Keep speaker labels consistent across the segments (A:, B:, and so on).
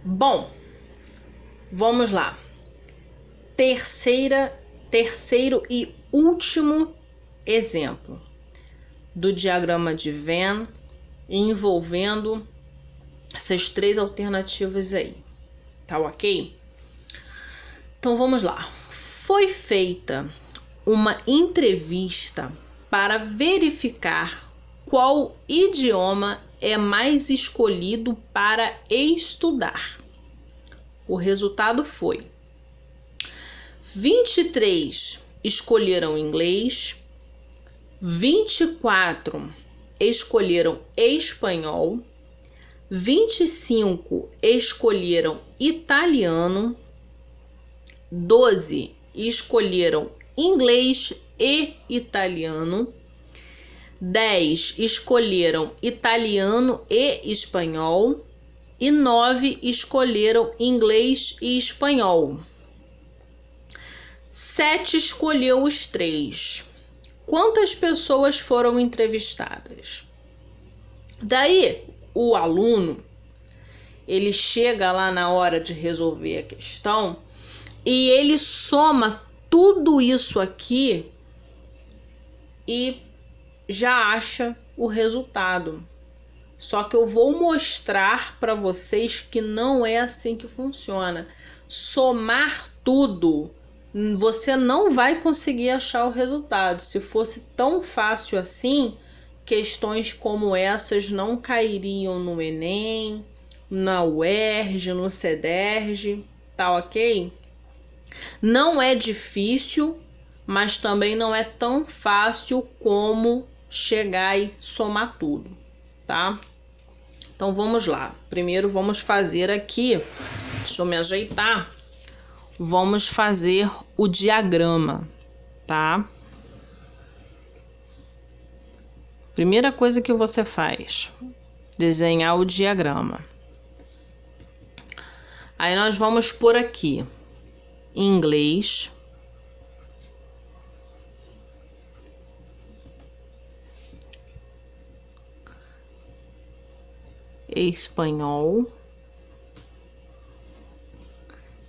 A: Bom, vamos lá. Terceiro e último exemplo do diagrama de Venn envolvendo essas três alternativas aí. Tá ok? Então vamos lá. Foi feita uma entrevista para verificar qual idioma é mais escolhido para estudar. O resultado foi: 23 escolheram inglês, 24 escolheram espanhol, 25 escolheram italiano, 12 escolheram inglês e italiano, 10 escolheram italiano e espanhol e 9 escolheram inglês e espanhol. 7 escolheu os 3. Quantas pessoas foram entrevistadas? Daí, o aluno, ele chega lá na hora de resolver a questão e ele soma tudo isso aqui e já acha o resultado. Só que eu vou mostrar para vocês que não é assim que funciona. Somar tudo, você não vai conseguir achar o resultado. Se fosse tão fácil assim, questões como essas não cairiam no Enem, na UERJ, no CEDERJ, tá ok? Não é difícil, mas também não é tão fácil como chegar e somar tudo, tá? Então vamos lá. Primeiro vamos fazer aqui, deixa eu me ajeitar. Vamos fazer o diagrama, tá? Primeira coisa que você faz, desenhar o diagrama. Aí nós vamos por aqui, inglês, espanhol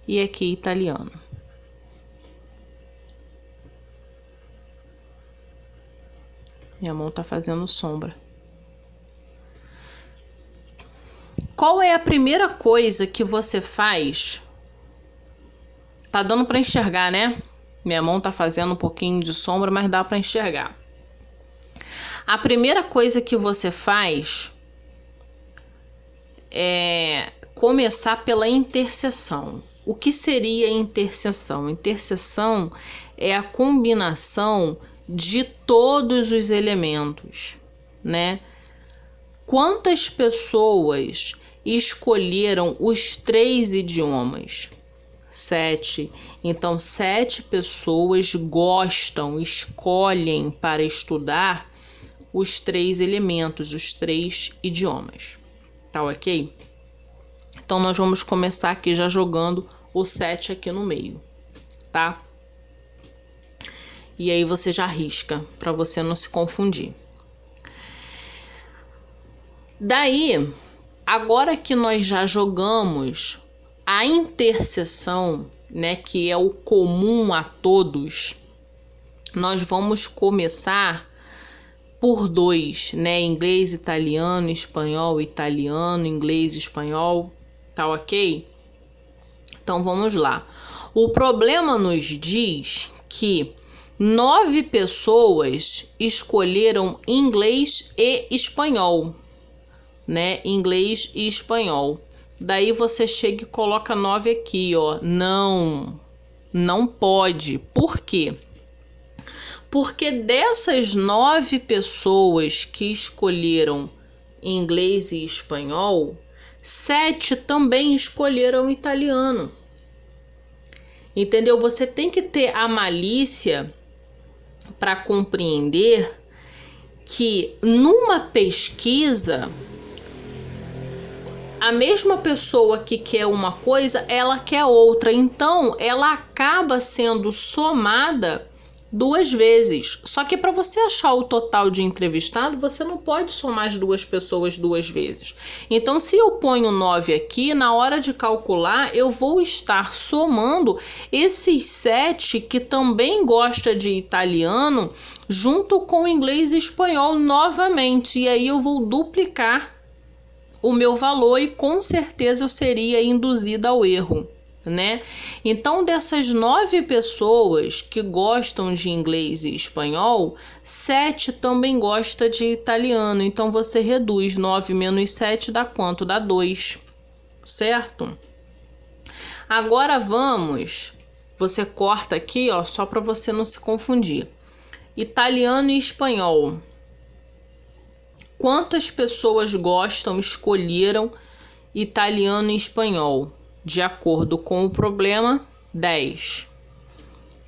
A: e aqui italiano. Minha mão tá fazendo sombra. Qual é a primeira coisa que você faz? Tá dando para enxergar, né? Minha mão tá fazendo um pouquinho de sombra, mas dá para enxergar. A primeira coisa que você faz é começar pela interseção. O que seria interseção? Interseção é a combinação de todos os elementos, né? Quantas pessoas escolheram os 3 idiomas? 7. Então, 7 pessoas escolhem para estudar os 3 elementos, os 3 idiomas. Tá ok? Então, nós vamos começar aqui já jogando o 7 aqui no meio, tá? E aí você já risca, para você não se confundir. Daí, agora que nós já jogamos a interseção, né, que é o comum a todos, nós vamos começar por 2, né, inglês, italiano, italiano, inglês, espanhol, tá ok? Então vamos lá. O problema nos diz que 9 pessoas escolheram inglês e espanhol, né? Inglês e espanhol. Daí você chega e coloca 9 aqui, ó. Não pode. Por quê? Porque dessas 9 pessoas que escolheram inglês e espanhol, 7 também escolheram italiano. Entendeu? Você tem que ter a malícia para compreender que numa pesquisa, a mesma pessoa que quer uma coisa, ela quer outra. Então, ela acaba sendo somada 2 vezes. Só que para você achar o total de entrevistado, você não pode somar as 2 pessoas 2 vezes. Então, se eu ponho 9 aqui, na hora de calcular, eu vou estar somando esses 7 que também gosta de italiano, junto com inglês e espanhol novamente. E aí eu vou duplicar o meu valor e com certeza eu seria induzida ao erro, né? Então, dessas 9 pessoas que gostam de inglês e espanhol, 7 também gosta de italiano. Então, você reduz 9 menos 7 dá quanto? Dá 2, certo? Agora você corta aqui, ó, só para você não se confundir. Italiano e espanhol. Quantas pessoas escolheram italiano e espanhol? De acordo com o problema, 10.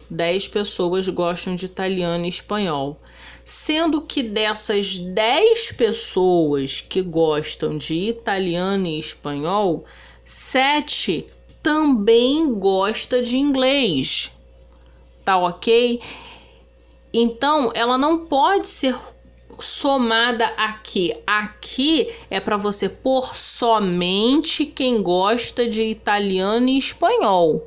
A: 10 pessoas gostam de italiano e espanhol. Sendo que dessas 10 pessoas que gostam de italiano e espanhol, 7 também gosta de inglês. Tá ok? Então, ela não pode ser somada aqui. Aqui é para você pôr somente quem gosta de italiano e espanhol,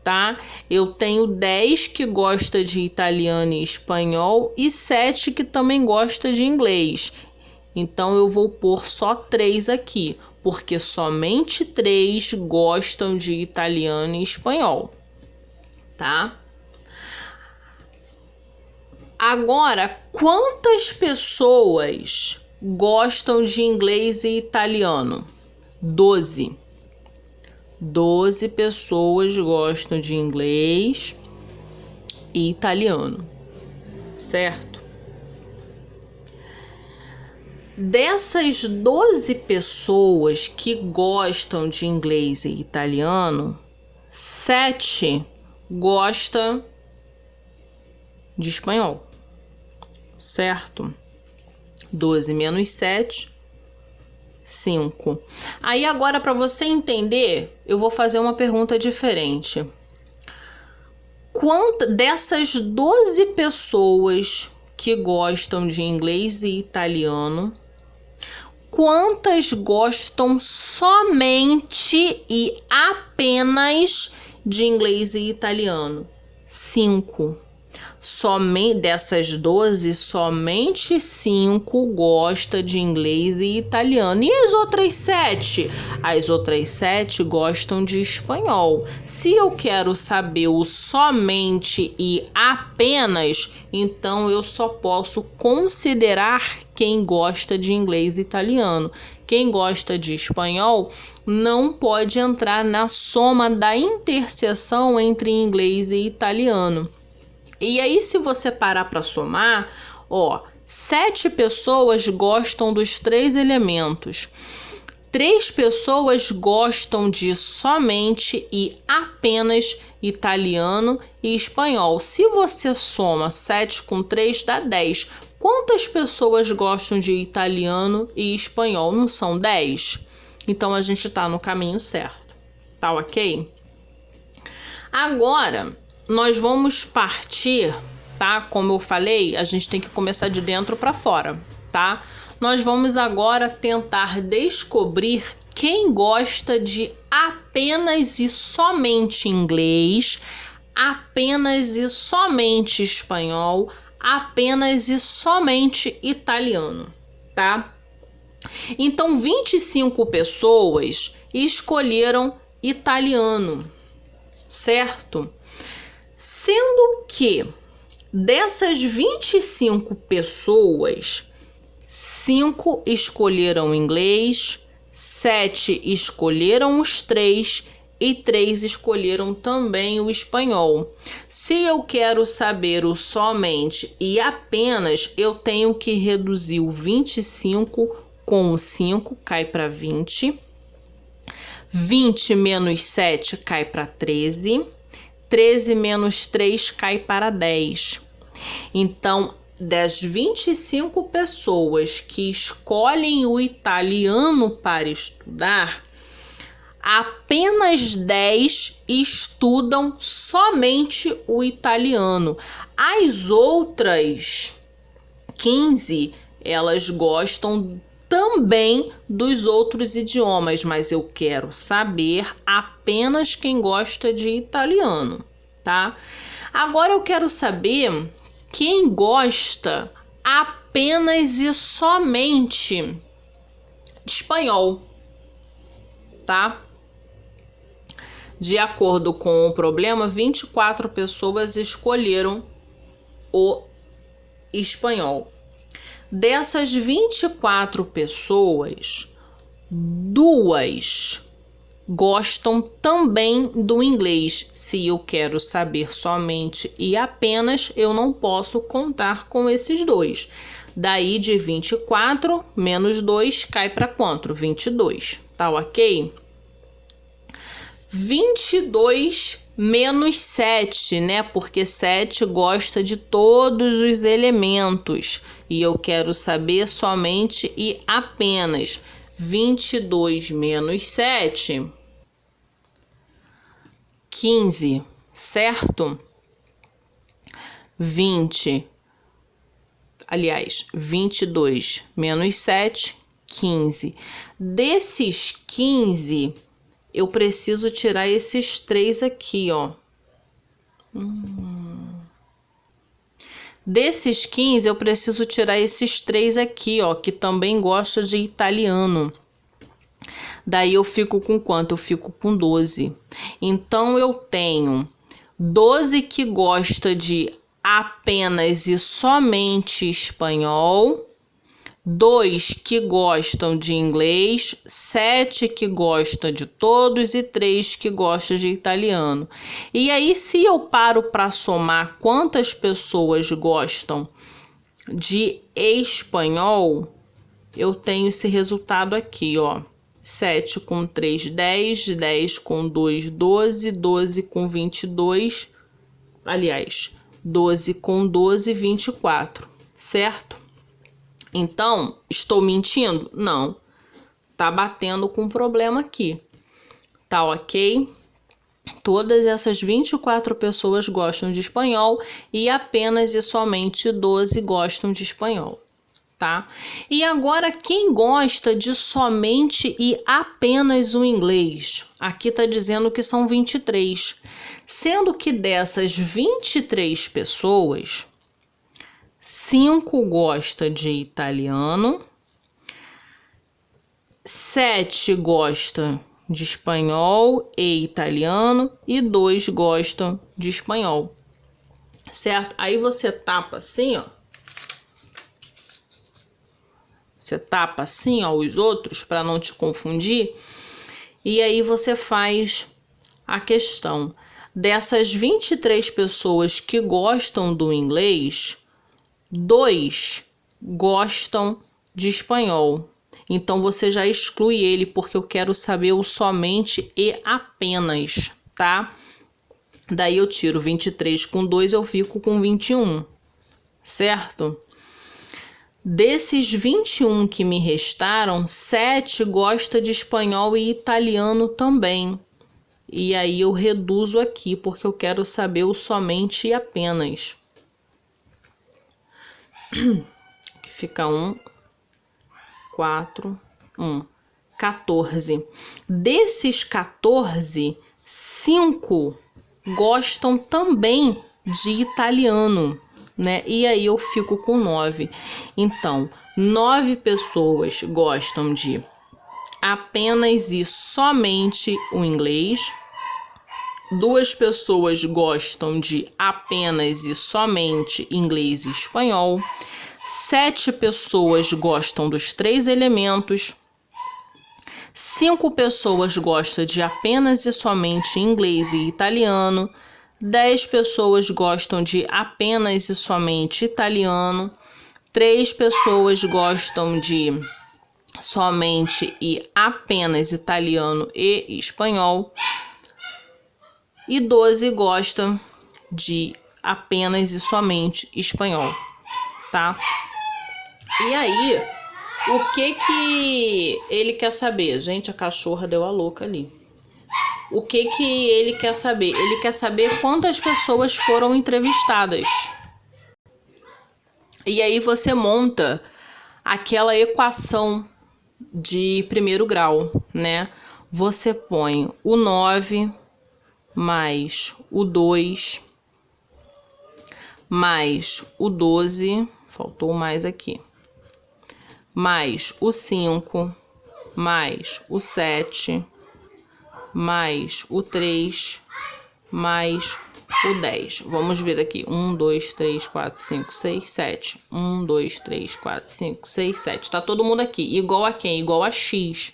A: tá? Eu tenho 10 que gosta de italiano e espanhol e 7 que também gosta de inglês. Então eu vou pôr só 3 aqui, porque somente 3 gostam de italiano e espanhol, tá? Agora, quantas pessoas gostam de inglês e italiano? 12. 12 pessoas gostam de inglês e italiano, certo? Dessas 12 pessoas que gostam de inglês e italiano, 7 gostam de espanhol, certo? 12 menos 7, 5. Aí agora, para você entender, eu vou fazer uma pergunta diferente. Dessas 12 pessoas que gostam de inglês e italiano, quantas gostam somente e apenas de inglês e italiano? 5. Dessas 12, somente 5 gosta de inglês e italiano. E as outras 7? As outras 7 gostam de espanhol. Se eu quero saber o somente e apenas, então eu só posso considerar quem gosta de inglês e italiano. Quem gosta de espanhol não pode entrar na soma da interseção entre inglês e italiano. E aí, se você parar para somar, 7 pessoas gostam dos 3 elementos. 3 pessoas gostam de somente e apenas italiano e espanhol. Se você soma 7 com 3, dá 10. Quantas pessoas gostam de italiano e espanhol? Não são 10? Então, a gente está no caminho certo. Tá ok? Agora, nós vamos partir, tá? Como eu falei, a gente tem que começar de dentro para fora, tá? Nós vamos agora tentar descobrir quem gosta de apenas e somente inglês, apenas e somente espanhol, apenas e somente italiano, tá? Então, 25 pessoas escolheram italiano, certo? Sendo que dessas 25 pessoas, 5 escolheram inglês, 7 escolheram os 3 e 3 escolheram também o espanhol. Se eu quero saber o somente e apenas, eu tenho que reduzir o 25 com o 5, cai para 20. 20 menos 7 cai para 13. 13 menos 3 cai para 10. Então, das 25 pessoas que escolhem o italiano para estudar, apenas 10 estudam somente o italiano. As outras 15, elas gostam também dos outros idiomas, mas eu quero saber apenas quem gosta de italiano, tá? Agora eu quero saber quem gosta apenas e somente de espanhol, tá? De acordo com o problema, 24 pessoas escolheram o espanhol. Dessas 24 pessoas, 2 gostam também do inglês. Se eu quero saber somente e apenas, eu não posso contar com esses 2. Daí de 24 menos 2 cai para quanto? 22. Tá ok? 22 menos 7, né? Porque 7 gosta de todos os elementos. E eu quero saber somente e apenas. 22 menos 7, 15, certo? 22 menos 7, 15. Desses 15, eu preciso tirar esses 3 aqui, ó. Desses 15, eu preciso tirar esses 3 aqui, ó, que também gosta de italiano. Daí eu fico com quanto? Eu fico com 12. Então, eu tenho 12 que gosta de apenas e somente espanhol, 2 que gostam de inglês, 7 que gostam de todos e 3 que gostam de italiano. E aí, se eu paro para somar quantas pessoas gostam de espanhol, eu tenho esse resultado aqui, ó. 7 com 3, 10, 10 com 2, 12, 12 com 22, aliás, 12 com 12, 24, certo? Então, estou mentindo? Não. Tá batendo com um problema aqui. Tá ok? Todas essas 24 pessoas gostam de espanhol e apenas e somente 12 gostam de espanhol, tá? E agora, quem gosta de somente e apenas o inglês? Aqui tá dizendo que são 23. Sendo que dessas 23 pessoas, 5 gosta de italiano, 7 gosta de espanhol e italiano e 2 gostam de espanhol, certo? Aí você tapa assim, ó. Você tapa assim, ó, os outros para não te confundir. E aí você faz a questão. Dessas 23 pessoas que gostam do inglês, 2 gostam de espanhol. Então, você já exclui ele, porque eu quero saber o somente e apenas, tá? Daí, eu tiro 23 com 2, eu fico com 21, certo? Desses 21 que me restaram, 7 gosta de espanhol e italiano também. E aí, eu reduzo aqui, porque eu quero saber o somente e apenas. Fica 1, 4, 1, 14. Desses 14, 5 gostam também de italiano, né? E aí eu fico com 9. Então, 9 pessoas gostam de apenas e somente o inglês. 2 pessoas gostam de apenas e somente inglês e espanhol. 7 pessoas gostam dos 3 elementos. 5 pessoas gostam de apenas e somente inglês e italiano. 10 pessoas gostam de apenas e somente italiano. 3 pessoas gostam de somente e apenas italiano e espanhol. E 12 gostam de apenas e somente espanhol, tá? E aí, o que ele quer saber? Gente, a cachorra deu a louca ali. O que ele quer saber? Ele quer saber quantas pessoas foram entrevistadas, E aí você monta aquela equação de primeiro grau, né? Você põe o 9 mais o 2 mais o 12, faltou mais aqui, mais o 5, mais o 7, mais o 3, mais o 10. Vamos ver aqui. 1, 2, 3, 4, 5, 6, 7. 1, 2, 3, 4, 5, 6, 7. Tá todo mundo aqui. Igual a quem? Igual a X.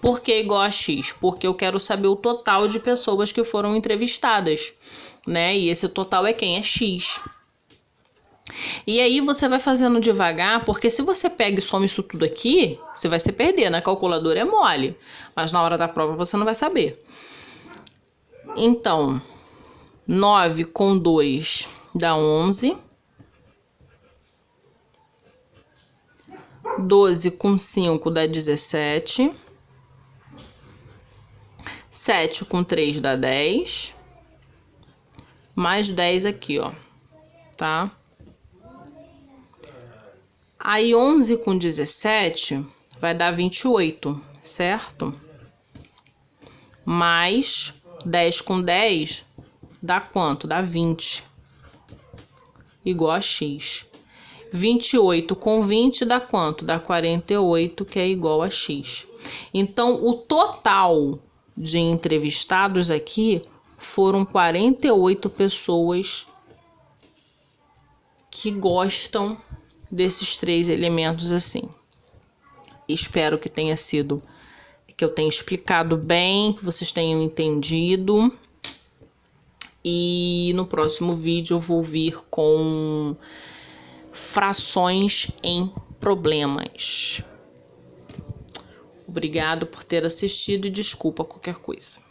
A: Por que igual a X? Porque eu quero saber o total de pessoas que foram entrevistadas, né? E esse total é quem? É X. E aí você vai fazendo devagar, porque se você pega e soma isso tudo aqui, você vai se perder. Na calculadora é mole, mas na hora da prova você não vai saber. Então, 9 com 2 dá 11. 12 com 5 dá 17. 7 com 3 dá 10. Mais 10 aqui, ó, tá? Aí 11 com 17 vai dar 28, certo? Mais 10 com 10 dá quanto? Dá 20. Igual a X. 28 com 20 dá quanto? Dá 48, que é igual a X. Então, o total de entrevistados aqui foram 48 pessoas que gostam desses 3 elementos assim. Espero que tenha sido, que eu tenha explicado bem, que vocês tenham entendido. E no próximo vídeo eu vou vir com frações em problemas. Obrigado por ter assistido e desculpa qualquer coisa.